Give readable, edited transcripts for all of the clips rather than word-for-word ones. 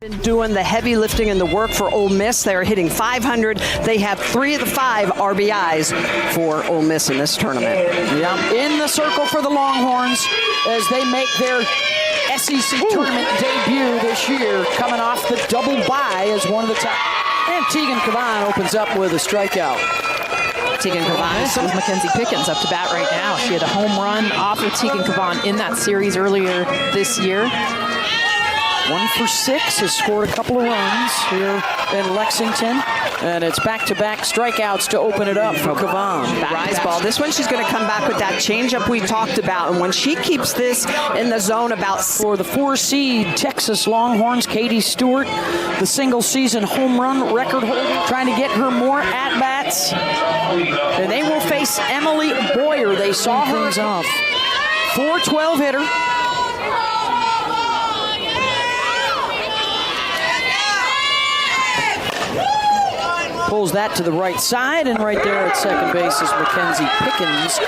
Been doing the heavy lifting and the work for Ole Miss. They are hitting 500. They have 3 of the 5 RBIs for Ole Miss in this tournament. Yeah, in the circle for the Longhorns as they make their SEC tournament debut this year, coming off the double bye as one of the top. And Tegan Cavan opens up with a strikeout. Tegan Cavan is Mackenzie Pickens up to bat right now. She had a home run off of Tegan Cavan in that series earlier this year. 1 for 6, has scored a couple of runs here in Lexington. And it's back-to-back strikeouts to open it up for Cavan. Rise ball. This one she's going to come back with that changeup we talked about. And when she keeps this in the zone about... For the 4-seed Texas Longhorns, Katie Stewart, the single-season home run record holder, trying to get her more at-bats. And they will face Emily Boyer. They saw her off. 4-12 hitter. Pulls that to the right side, and right there at second base is Mackenzie Pickens.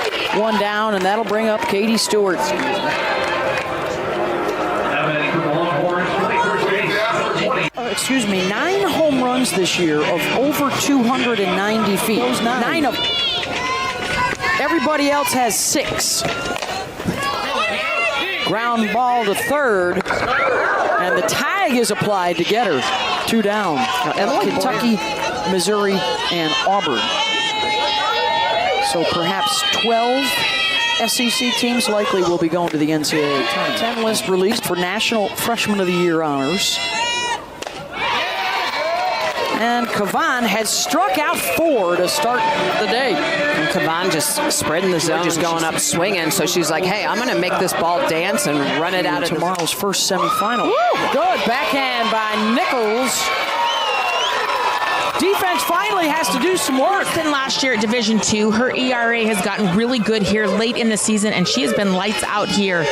1 down, and that'll bring up Katie Stewart. 9 home runs this year of over 290 feet. 9 of them. Everybody else has 6. Ground ball to third, and the tag is applied to get her. 2 down. Kentucky, Missouri, and Auburn. So perhaps 12 SEC teams likely will be going to the NCAA tournament. 10 list released for National Freshman of the Year honors. And Cavan has struck out 4 to start the day. And Cavan just spreading the zone, just going up swinging. So she's like, hey, I'm going to make this ball dance and run it out of tomorrow's first semifinal. Good backhand by Nichols. Defense finally has to do some work. Than last year at Division II, her ERA has gotten really good here late in the season, and she has been lights out here.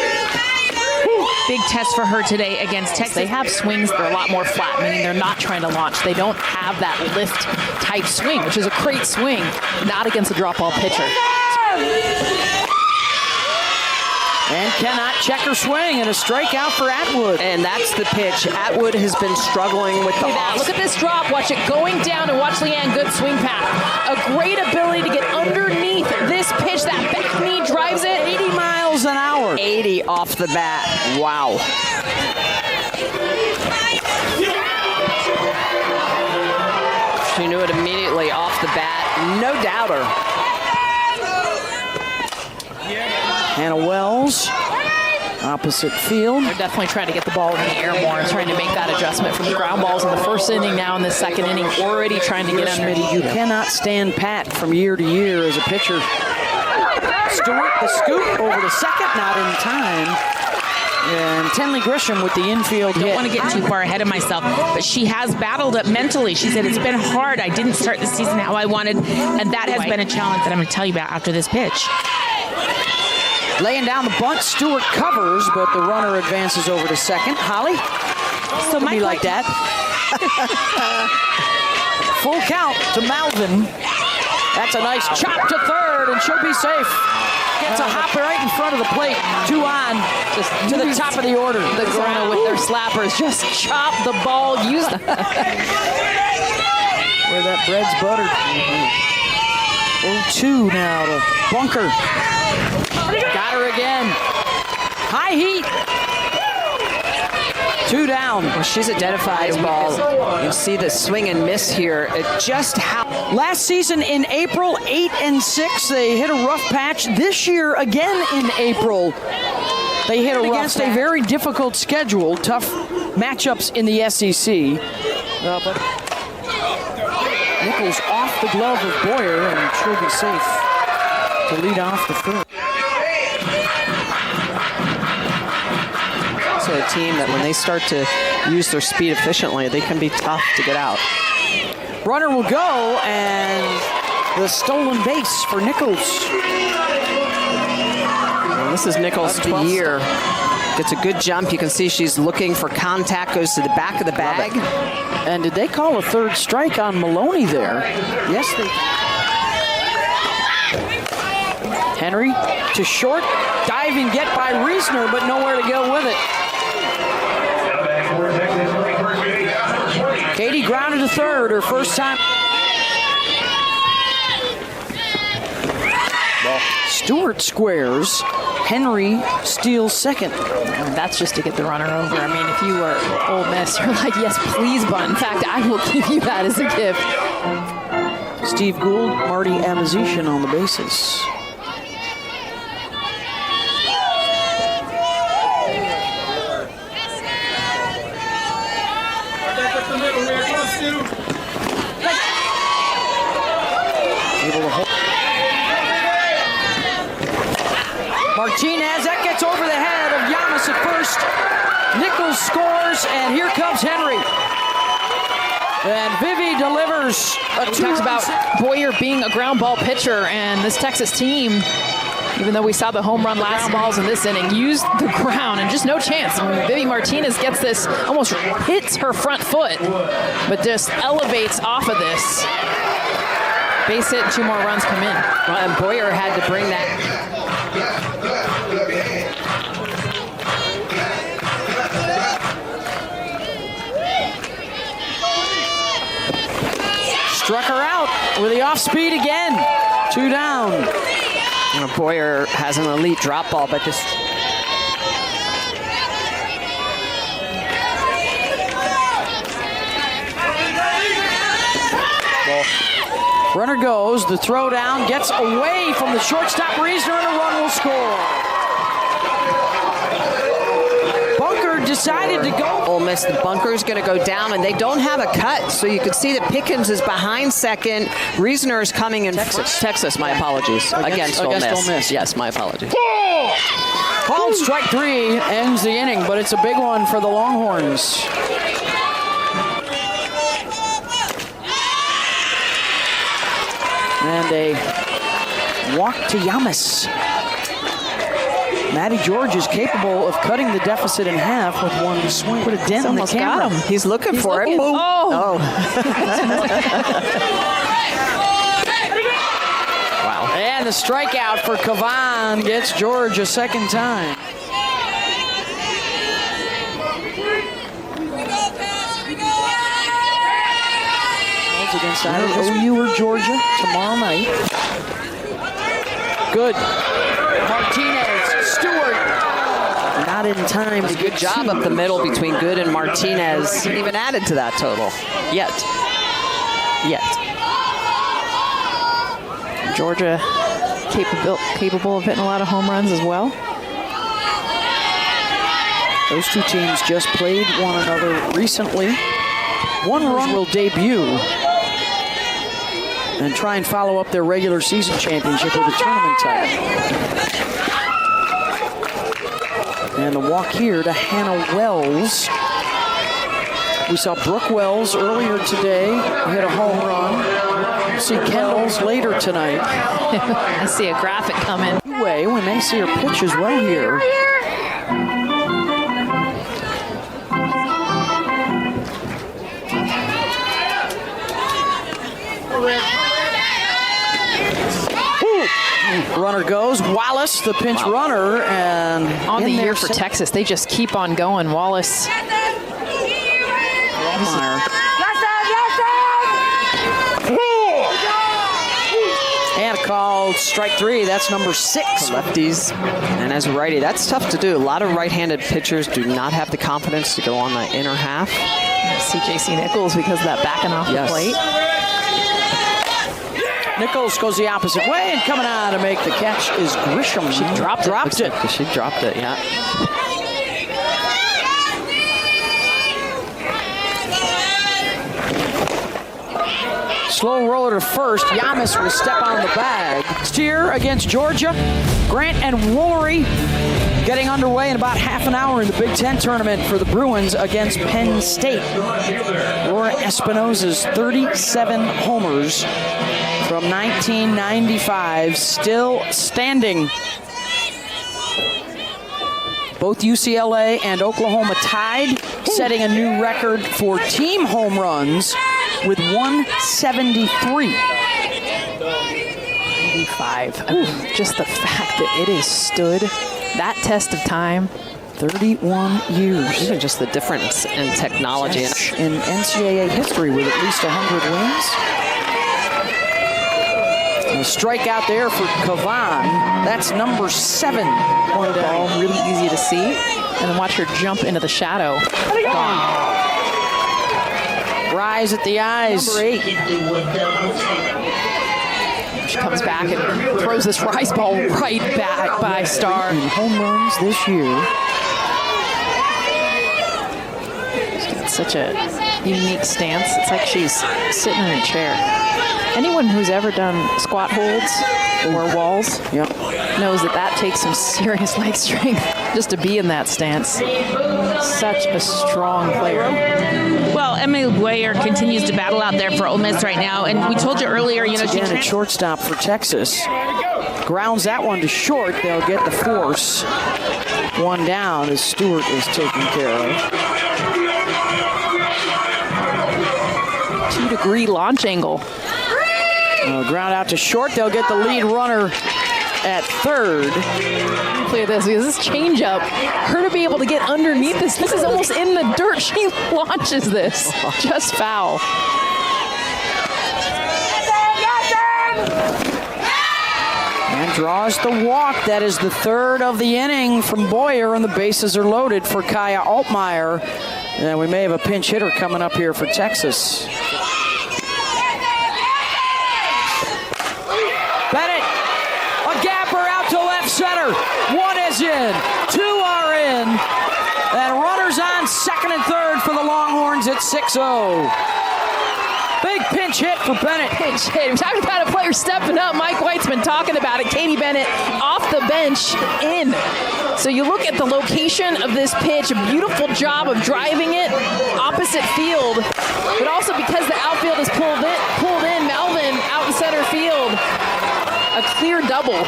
Big test for her today against Texas. They have swings that are a lot more flat, meaning they're not trying to launch. They don't have that lift type swing, which is a great swing, not against a drop ball pitcher. And cannot check her swing, and a strikeout for Atwood. And that's the pitch. Atwood has been struggling with the off. Look at this drop. Watch it going down, and watch Leanne. Good swing path. A great ability to get underneath this pitch. That back knee drives it 80 miles an hour. 80 off the bat. Wow. She knew it immediately off the bat. No doubter. Hannah Wells, opposite field. They're definitely trying to get the ball in the air more and trying to make that adjustment from the ground balls in the first inning, now in the second inning, already trying to get underneath. You cannot stand pat from year to year as a pitcher. Stewart, the scoop over to second, not in time. And Tenley Grisham with the infield hit. I don't want to get too far ahead of myself, but she has battled it mentally. She said, it's been hard. I didn't start the season how I wanted, and that has been a challenge that I'm going to tell you about after this pitch. Laying down the bunt, Stewart covers, but the runner advances over to second. Holly? So might be like that. Full count to Malvin. That's a nice chop to third, and she'll be safe. Gets a hop right in front of the plate. 2 on, just to the top of the order. The ground with their slappers. Just chop the ball. Use them. Where that bread's buttered. 0-2 now to Bunker. Got her again. High heat. 2 down. Well, she's identified ball. You see the swing and miss here. It just how. Last season in April, 8-6. They hit a rough patch. This year again in April, they hit against a very difficult schedule. Tough matchups in the SEC. But Nichols off the glove of Boyer, and she'll be safe to lead off the third. Also a team that when they start to use their speed efficiently, they can be tough to get out. Runner will go, and the stolen base for Nichols. Well, this is Nichols' 12th year. Gets a good jump. You can see she's looking for contact, goes to the back of the bag. And did they call a third strike on Maloney there? Yes, they did. Henry to short. Diving get by Reisner, but nowhere to go with it. third, her first time. Stewart squares. Henry steals second. And that's just to get the runner over. I mean, if you were Ole Miss, you're like, yes, please, bunt. In fact, I will give you that as a gift. Steve Gould, Marty Amazician on the bases. Able to hold. Martinez, that gets over the head of Yamas at first. Nichols scores, and here comes Henry. And Vivi delivers a We talked about Boyer being a ground ball pitcher, and this Texas team, even though we saw the home run last balls in this inning, used the ground and just no chance. I mean, Vivi Martinez gets this, almost hits her front foot, but just elevates off of this. Base hit, 2 more runs come in. Well, and Boyer had to bring that. struck her out with the off speed again. 2 down. You know, Boyer has an elite drop ball, but this. Runner goes, the throw down gets away from the shortstop Reasoner, and a run will score. Bunker decided to go. Ole Miss, the bunker's going to go down, and they don't have a cut, so you could see that Pickens is behind second. Reasoner is coming in. Texas, my apologies. Against Ole Miss. Yes, my apologies. Called strike 3, ends the inning, but it's a big one for the Longhorns. And a walk to Yamas. Matty George is capable of cutting the deficit in half with one swing. Put a dent in the camera. Got him. He's looking for it. Oh. Wow. And the strikeout for Cavan gets George a second time. Against either OU or Georgia tomorrow night. Good. Martinez, Stewart. Not in time. A good job up the middle between Good and Martinez. Even added to that total. Yet. Georgia capable of hitting a lot of home runs as well. Those two teams just played one another recently. One run will debut and try and follow up their regular season championship with a tournament title. And the walk here to Hannah Wells. We saw Brooke Wells earlier today hit a home run. We'll see Kendall's later tonight. I see a graphic coming. Anyway, we may see her pitch as well here. Runner goes. Wallace, the pinch runner, and on the year for Texas, they just keep on going. Wallace. And called strike 3. That's number 6. Lefties. And as a righty, that's tough to do. A lot of right-handed pitchers do not have the confidence to go on the inner half. CJC Nichols because of that backing off the plate. Nichols goes the opposite way, and coming out to make the catch is Grisham. She dropped it. She dropped it, yeah. Slow roller to first. Yamas will step on the bag. Steer against Georgia. Grant and Woolery getting underway in about half an hour in the Big Ten tournament for the Bruins against Penn State. Laura Espinosa's 37 homers from 1995 still standing. Both UCLA and Oklahoma tied, setting a new record for team home runs with 173. 95. I mean, just the fact that it has stood that test of time 31 years. Even just the difference in technology. Yes. In NCAA history with at least 100 wins. A strikeout there for Kavan. That's number 7. One ball, really easy to see. And then watch her jump into the shadow. Gone. Rise at the eyes. Number 8. She comes back and throws this rise ball right back by Star. In home runs this year. She's got such a unique stance. It's like she's sitting in a chair. Anyone who's ever done squat holds or walls knows that takes some serious leg strength just to be in that stance. Such a strong player. Well, Emily Boyer continues to battle out there for Ole Miss right now, and we told you earlier, you know, she Again, at shortstop for Texas. Grounds that one to short. They'll get the force. One down as Stewart is taken care of. 2-degree launch angle. Ground out to short. They'll get the lead runner at third. Look at this, because this changeup, her to be able to get underneath this is almost in the dirt. She launches this. Just foul. And draws the walk. That is the third of the inning from Boyer, and the bases are loaded for Kaya Altmaier. And we may have a pinch hitter coming up here for Texas. Bennett, a gapper out to left center. 1 is in, 2 are in. And runners on second and third for the Longhorns at 6-0. Big pinch hit for Bennett. Pinch hit. We're talking about a player stepping up. Mike White's been talking about it. Katie Bennett off the bench, in. So you look at the location of this pitch, a beautiful job of driving it opposite field, but also because the outfield is pulled in, Melvin out in center field. A clear double.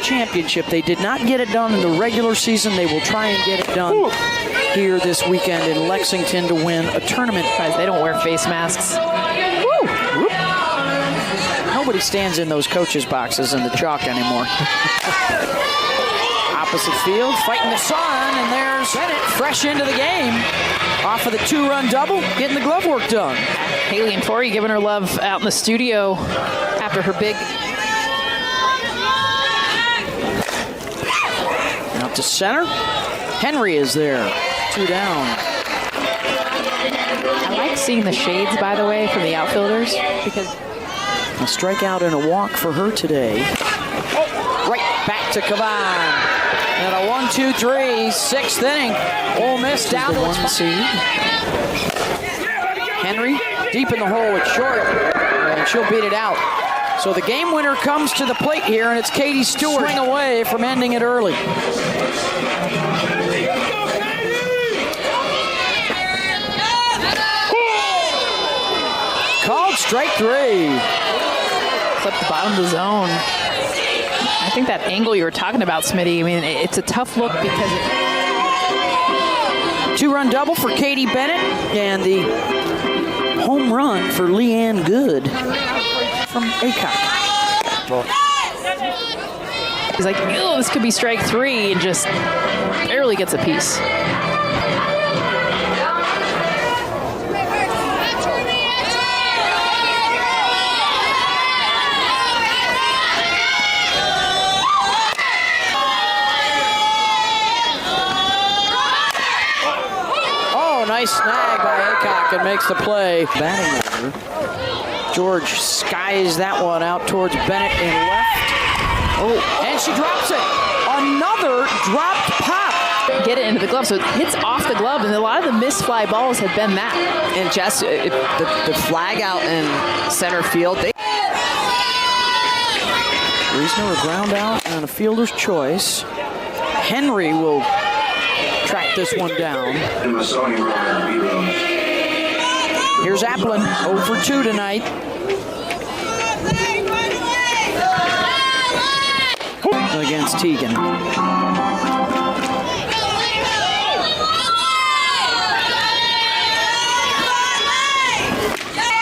Championship. They did not get it done in the regular season. They will try and get it done here this weekend in Lexington to win a tournament. Guys, they don't wear face masks. Nobody stands in those coaches' boxes in the chalk anymore. Opposite field, fighting the sun, and there's Bennett fresh into the game. Off of the 2-run double, getting the glove work done. Haley and Tori giving her love out in the studio after her big. Out to center. Henry is there. 2 down. I like seeing the shades, by the way, from the outfielders, because a strikeout and a walk for her today. Right back to Kavan. And a 1-2-3, 6th inning. Ole Miss down to 1 seed. Henry deep in the hole at short, and she'll beat it out. So the game winner comes to the plate here, and it's Katie Stewart. Swing away from ending it early. Called strike 3. Clip the bottom of the zone. I think that angle you were talking about, Smitty, I mean, it's a tough look because 2-run double for Katie Bennett, and the home run for Leanne Good from Aycock. he's like, ew, this could be strike 3, and just barely gets a piece. Nice snag by Aycock and makes the play. Batting order. George skies that one out towards Bennett and left. Oh, and she drops it. Another dropped pop. Get it into the glove, so it hits off the glove, and a lot of the missed fly balls have been that. And Jess, the flag out in center field. Reisner a ground out and a fielder's choice. Henry will track this one down. Here's Applin, 0 for 2 tonight. Against Teagan.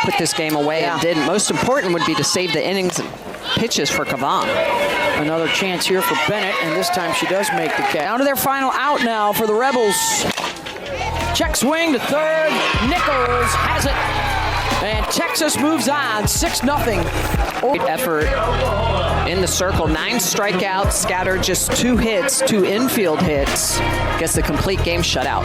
Put this game away and didn't. Most important would be to save the innings and pitches for Kavan. Another chance here for Bennett, and this time she does make the catch. Down to their final out now for the Rebels. Check swing to third. Nichols has it. And Texas moves on, 6-0. Great effort in the circle. 9 strikeouts, scattered just 2 hits, 2 infield hits. Gets the complete game shutout.